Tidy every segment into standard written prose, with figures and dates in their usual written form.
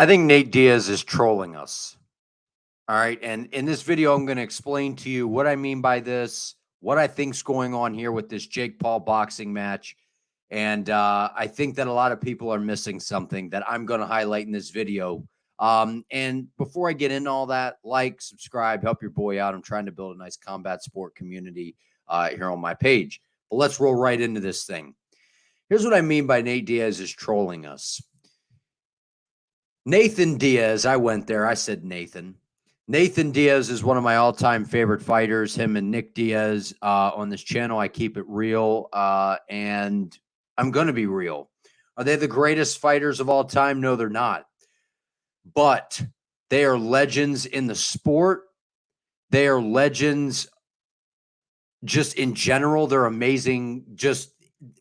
I think Nate Diaz is trolling us. All right. And in this video, I'm going to explain to you what I mean by this, what I think's going on here with this Jake Paul boxing match. And I think that a lot of people are missing something that I'm going to highlight in this video. And before I get into all that, like, subscribe, help your boy out. I'm trying to build a nice combat sport community here on my page. But let's roll right into this thing. Here's what I mean by Nate Diaz is trolling us. Nathan Diaz, I went there. I said Nathan. Nathan Diaz is one of my all-time favorite fighters. Him and Nick Diaz on this channel. I keep it real, and I'm going to be real. Are they the greatest fighters of all time? No, they're not. But they are legends in the sport. They are legends just in general. They're amazing. Just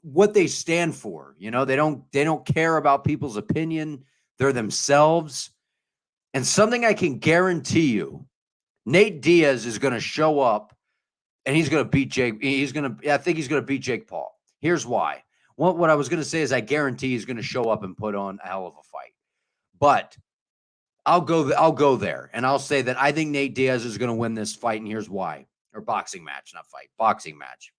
what they stand for. You know, they don't care about people's opinion. They're themselves. And something I can guarantee you, Nate Diaz is going to show up and he's going to beat Jake. I think he's going to beat Jake Paul. Here's why. What I was going to say is I guarantee he's going to show up and put on a hell of a fight. But I'll go there and I'll say that I think Nate Diaz is going to win this fight. And here's why. Or boxing match, not fight, boxing match.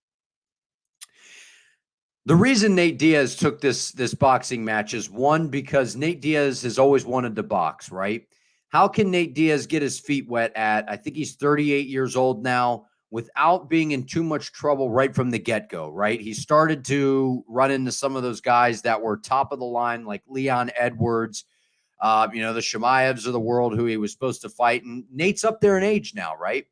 The reason Nate Diaz took this boxing match is one, because Nate Diaz has always wanted to box, right? How can Nate Diaz get his feet wet at, I think he's 38 years old now, without being in too much trouble right from the get-go, right? He started to run into some of those guys that were top of the line, like Leon Edwards, the Shemaevs of the world who he was supposed to fight. And Nate's up there in age now, right?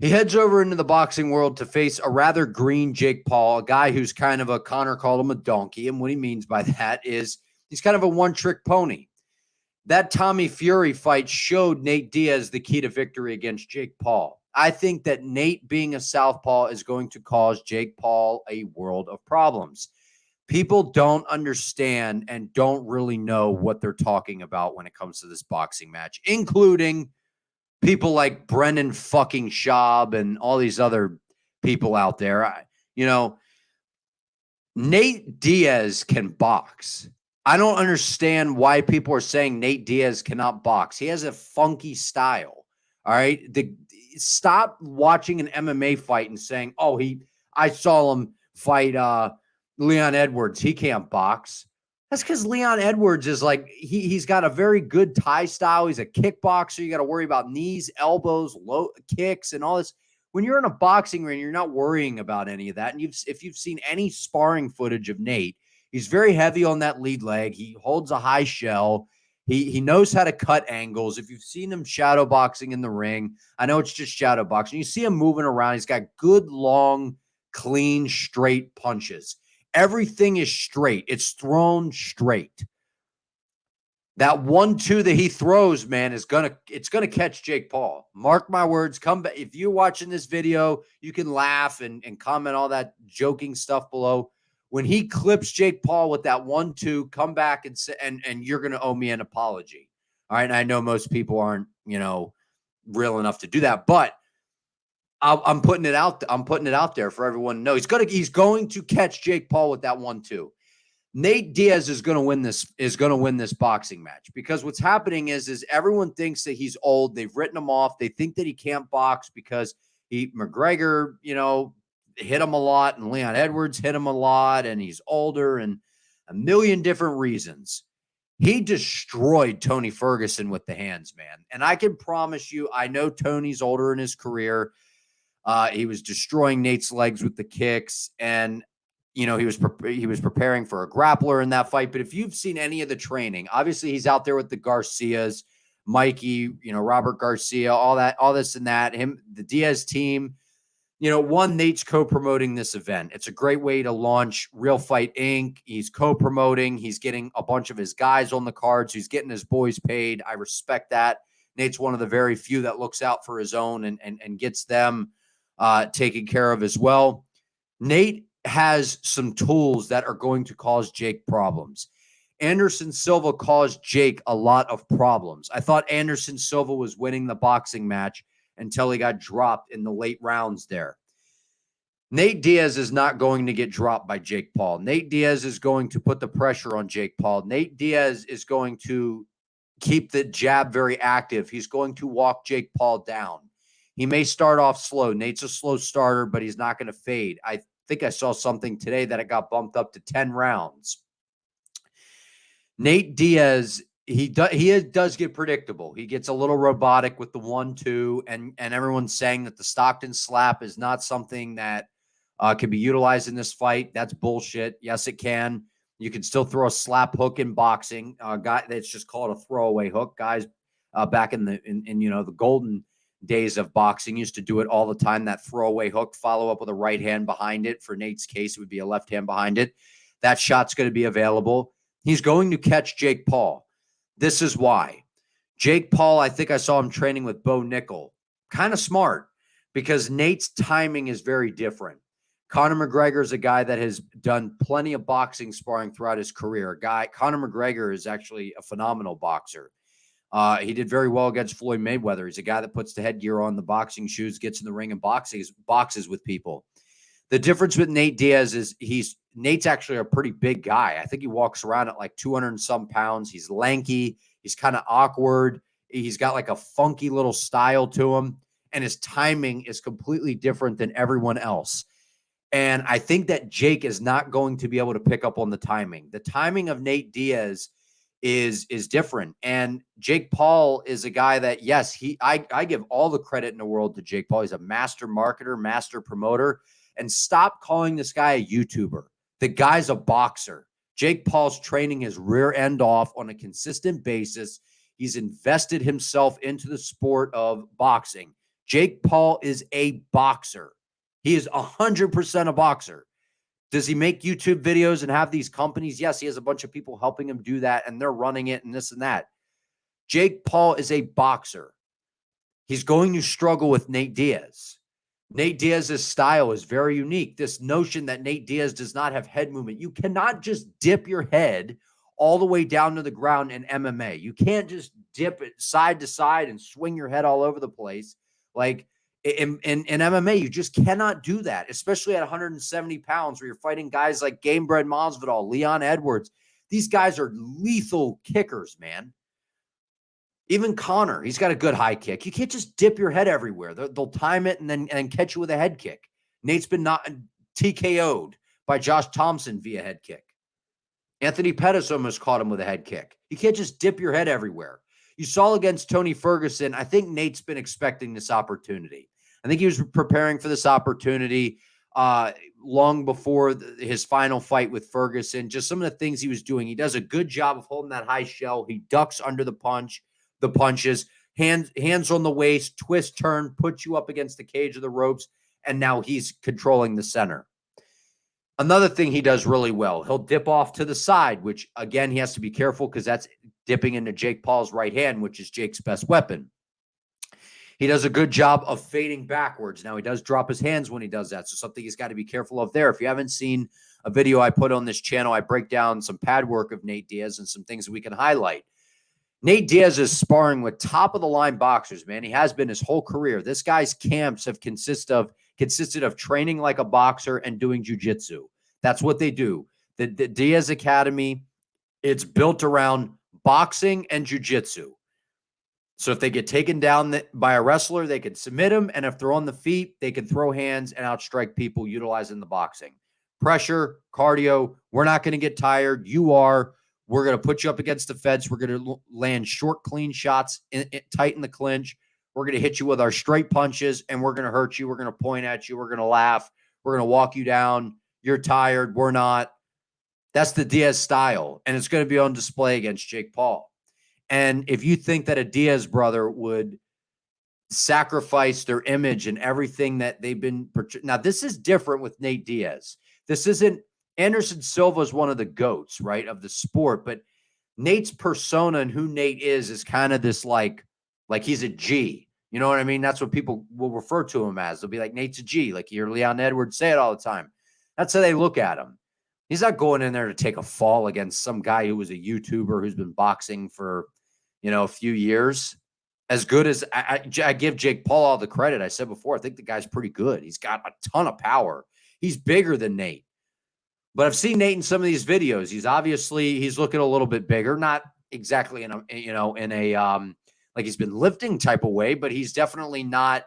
He heads over into the boxing world to face a rather green Jake Paul, a guy who's kind of Connor called him a donkey. And what he means by that is he's kind of a one-trick pony. That Tommy Fury fight showed Nate Diaz the key to victory against Jake Paul. I think that Nate being a southpaw is going to cause Jake Paul a world of problems. People don't understand and don't really know what they're talking about when it comes to this boxing match, including people like Brendan fucking Schaub and all these other people out there. Nate Diaz can box. I don't understand why people are saying Nate Diaz cannot box. He has a funky style. All right. Stop watching an MMA fight and saying, oh, I saw him fight Leon Edwards. He can't box. That's because Leon Edwards is like, he's got a very good Thai style. He's a kickboxer. You got to worry about knees, elbows, low kicks, and all this. When you're in a boxing ring, you're not worrying about any of that. And if you've seen any sparring footage of Nate, he's very heavy on that lead leg. He holds a high shell. He knows how to cut angles. If you've seen him shadow boxing in the ring, I know it's just shadow boxing. You see him moving around. He's got good, long, clean, straight punches. Everything is straight. It's thrown straight. That 1-2 that he throws, man, it's gonna catch Jake Paul. Mark my words. Come back. If you're watching this video, you can laugh and comment all that joking stuff below. When he clips Jake Paul with that 1-2, come back and say, and you're gonna owe me an apology. All right. And I know most people aren't, real enough to do that, but I'm putting it out. I'm putting it out there for everyone to know. He's going to catch Jake Paul with that 1-2. Nate Diaz is going to win this. Is going to win this boxing match, because what's happening is everyone thinks that he's old. They've written him off. They think that he can't box because McGregor, hit him a lot, and Leon Edwards hit him a lot, and he's older, and a million different reasons. He destroyed Tony Ferguson with the hands, man. And I can promise you, I know Tony's older in his career. He was destroying Nate's legs with the kicks, and he was preparing for a grappler in that fight. But if you've seen any of the training, obviously he's out there with the Garcias, Mikey, Robert Garcia, all this and that. The Diaz team. Nate's co-promoting this event. It's a great way to launch Real Fight Inc. He's co-promoting. He's getting a bunch of his guys on the cards. He's getting his boys paid. I respect that. Nate's one of the very few that looks out for his own and gets them taken care of as well. Nate has some tools that are going to cause Jake problems. Anderson Silva caused Jake a lot of problems. I thought Anderson Silva was winning the boxing match until he got dropped in the late rounds there. Nate Diaz is not going to get dropped by Jake Paul. Nate Diaz is going to put the pressure on Jake Paul. Nate Diaz is going to keep the jab very active. He's going to walk Jake Paul down. He may start off slow. Nate's a slow starter, but he's not going to fade. I think I saw something today that it got bumped up to 10 rounds. Nate Diaz, he does get predictable. He gets a little robotic with the 1-2, and everyone's saying that the Stockton slap is not something that can be utilized in this fight. That's bullshit. Yes, it can. You can still throw a slap hook in boxing. Guy, that's just called a throwaway hook. Guys, back in the golden days of boxing used to do it all the time. That throwaway hook, follow up with a right hand behind it. For Nate's case, it would be a left hand behind it. That shot's going to be available. He's going to catch Jake Paul. This is why. Jake Paul, I think I saw him training with Bo Nickel. Kind of smart, because Nate's timing is very different. Conor McGregor is a guy that has done plenty of boxing sparring throughout his career. Conor McGregor is actually a phenomenal boxer. He did very well against Floyd Mayweather. He's a guy that puts the headgear on, the boxing shoes, gets in the ring and boxes with people. The difference with Nate Diaz is Nate's actually a pretty big guy. I think he walks around at like 200 and some pounds. He's lanky. He's kind of awkward. He's got like a funky little style to him, and his timing is completely different than everyone else. And I think that Jake is not going to be able to pick up on the timing. The timing of Nate Diaz is different. And Jake Paul is a guy that, yes, I give all the credit in the world to Jake Paul. He's a master marketer, master promoter. And stop calling this guy a YouTuber. The guy's a boxer. Jake Paul's training his rear end off on a consistent basis. He's invested himself into the sport of boxing. Jake Paul is a boxer. He is 100% a boxer. Does he make YouTube videos and have these companies? Yes, he has a bunch of people helping him do that, and they're running it and this and that. Jake Paul is a boxer. He's going to struggle with Nate Diaz. Nate Diaz's style is very unique. This notion that Nate Diaz does not have head movement. You cannot just dip your head all the way down to the ground in MMA. You can't just dip it side to side and swing your head all over the place. Like in MMA, you just cannot do that, especially at 170 pounds where you're fighting guys like Gamebred Masvidal, Leon Edwards. These guys are lethal kickers, man. Even Conor, he's got a good high kick. You can't just dip your head everywhere. They'll time it and catch you with a head kick. Nate's been not TKO'd by Josh Thompson via head kick. Anthony Pettis almost caught him with a head kick. You can't just dip your head everywhere. You saw against Tony Ferguson, I think Nate's been expecting this opportunity. I think he was preparing for this opportunity long before his final fight with Ferguson. Just some of the things he was doing. He does a good job of holding that high shell. He ducks under the punches, hands on the waist, twist, turn, put you up against the cage of the ropes, and now he's controlling the center. Another thing he does really well, he'll dip off to the side, which, again, he has to be careful because that's dipping into Jake Paul's right hand, which is Jake's best weapon. He does a good job of fading backwards. Now, he does drop his hands when he does that, so something he's got to be careful of there. If you haven't seen a video I put on this channel, I break down some pad work of Nate Diaz and some things that we can highlight. Nate Diaz is sparring with top-of-the-line boxers, man. He has been his whole career. This guy's camps have consisted of training like a boxer and doing jiu-jitsu. That's what they do. The Diaz Academy, it's built around boxing and jiu-jitsu. So if they get taken down by a wrestler, they can submit him, and if they're on the feet, they can throw hands and outstrike people utilizing the boxing. Pressure, cardio, we're not going to get tired. You are. We're going to put you up against the fence. We're going to land short, clean shots, tighten the clinch. We're going to hit you with our straight punches, and we're going to hurt you. We're going to point at you. We're going to laugh. We're going to walk you down. You're tired. We're not. That's the Diaz style, and it's going to be on display against Jake Paul. And if you think that a Diaz brother would sacrifice their image and everything that they've been – now, this is different with Nate Diaz. This isn't – Anderson Silva is one of the GOATs, right, of the sport. But Nate's persona and who Nate is kind of this like he's a G. You know what I mean? That's what people will refer to him as. They'll be like, Nate's a G. Like you hear Leon Edwards say it all the time. That's how they look at him. He's not going in there to take a fall against some guy who was a YouTuber who's been boxing for, a few years. As good as I give Jake Paul all the credit. I said before, I think the guy's pretty good. He's got a ton of power. He's bigger than Nate. But I've seen Nate in some of these videos. He's looking a little bit bigger, not exactly in a like he's been lifting type of way, but he's definitely not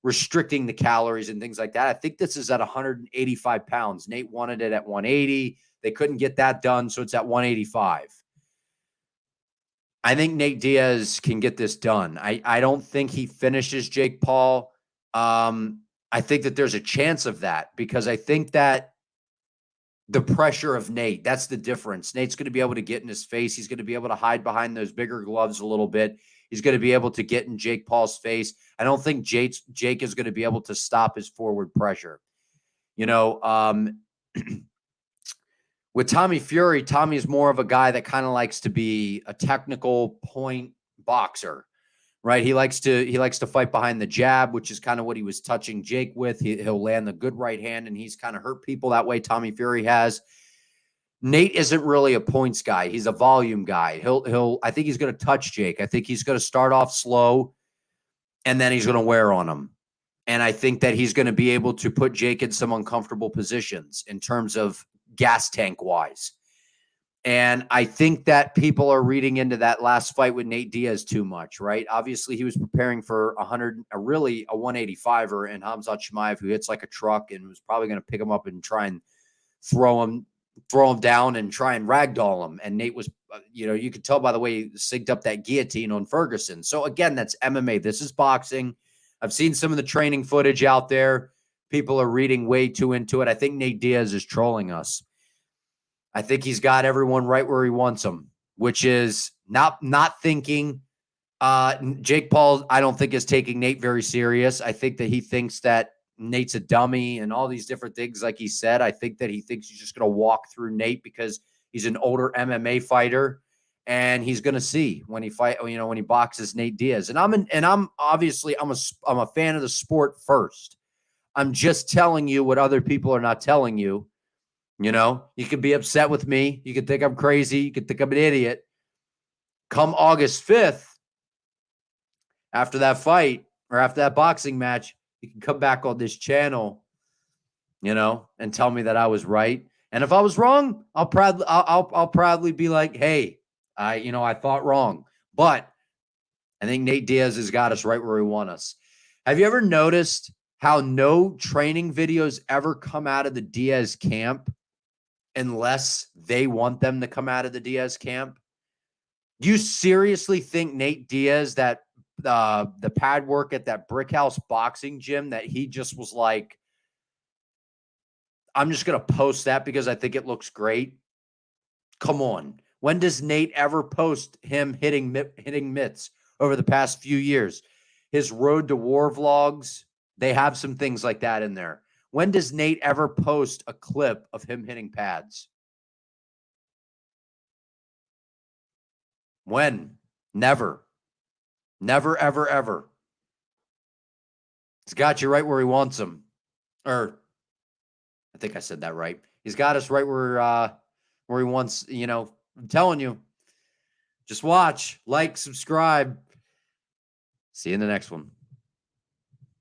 restricting the calories and things like that. I think this is at 185 pounds. Nate wanted it at 180. They couldn't get that done, so it's at 185. I think Nate Diaz can get this done. I don't think he finishes Jake Paul. I think that there's a chance of that because I think that the pressure of Nate, that's the difference. Nate's going to be able to get in his face. He's going to be able to hide behind those bigger gloves a little bit. He's going to be able to get in Jake Paul's face. I don't think Jake is going to be able to stop his forward pressure. With Tommy Fury, Tommy's more of a guy that kind of likes to be a technical point boxer, right? He likes to fight behind the jab, which is kind of what he was touching Jake with. He'll land the good right hand, and he's kind of hurt people that way. Tommy Fury has. Nate isn't really a points guy. He's a volume guy. I think he's going to touch Jake. I think he's going to start off slow, and then he's going to wear on him. And I think that he's going to be able to put Jake in some uncomfortable positions in terms of gas tank wise. And I think that people are reading into that last fight with Nate Diaz too much, right? Obviously, he was preparing for a 185er in Khamzat Chimaev, who hits like a truck and was probably going to pick him up and try and throw him down and try and ragdoll him. And Nate was, you could tell by the way he synced up that guillotine on Ferguson. So again, that's MMA. This is boxing. I've seen some of the training footage out there. People are reading way too into it. I think Nate Diaz is trolling us. I think he's got everyone right where he wants them, which is not thinking. Jake Paul, I don't think is taking Nate very serious. I think that he thinks that Nate's a dummy and all these different things. Like he said, I think that he thinks he's just going to walk through Nate because he's an older MMA fighter, and he's going to see when he when he boxes Nate Diaz. And I'm obviously I'm a fan of the sport first. I'm just telling you what other people are not telling you. You could be upset with me. You could think I'm crazy. You could think I'm an idiot. Come August 5th, after that fight or after that boxing match, you can come back on this channel, and tell me that I was right. And if I was wrong, I'll proudly be like, hey, I thought wrong. But I think Nate Diaz has got us right where we want us. Have you ever noticed how no training videos ever come out of the Diaz camp unless they want them to come out of the Diaz camp? Do you seriously think Nate Diaz, that the pad work at that Brick House boxing gym, that he just was like, I'm just going to post that because I think it looks great? Come on. When does Nate ever post him hitting mitts over the past few years? His Road to War vlogs, they have some things like that in there. When does Nate ever post a clip of him hitting pads? When? Never. Never, ever, ever. He's got you right where he wants him. Or, I think I said that right. He's got us right where he wants, I'm telling you. Just watch, like, subscribe. See you in the next one.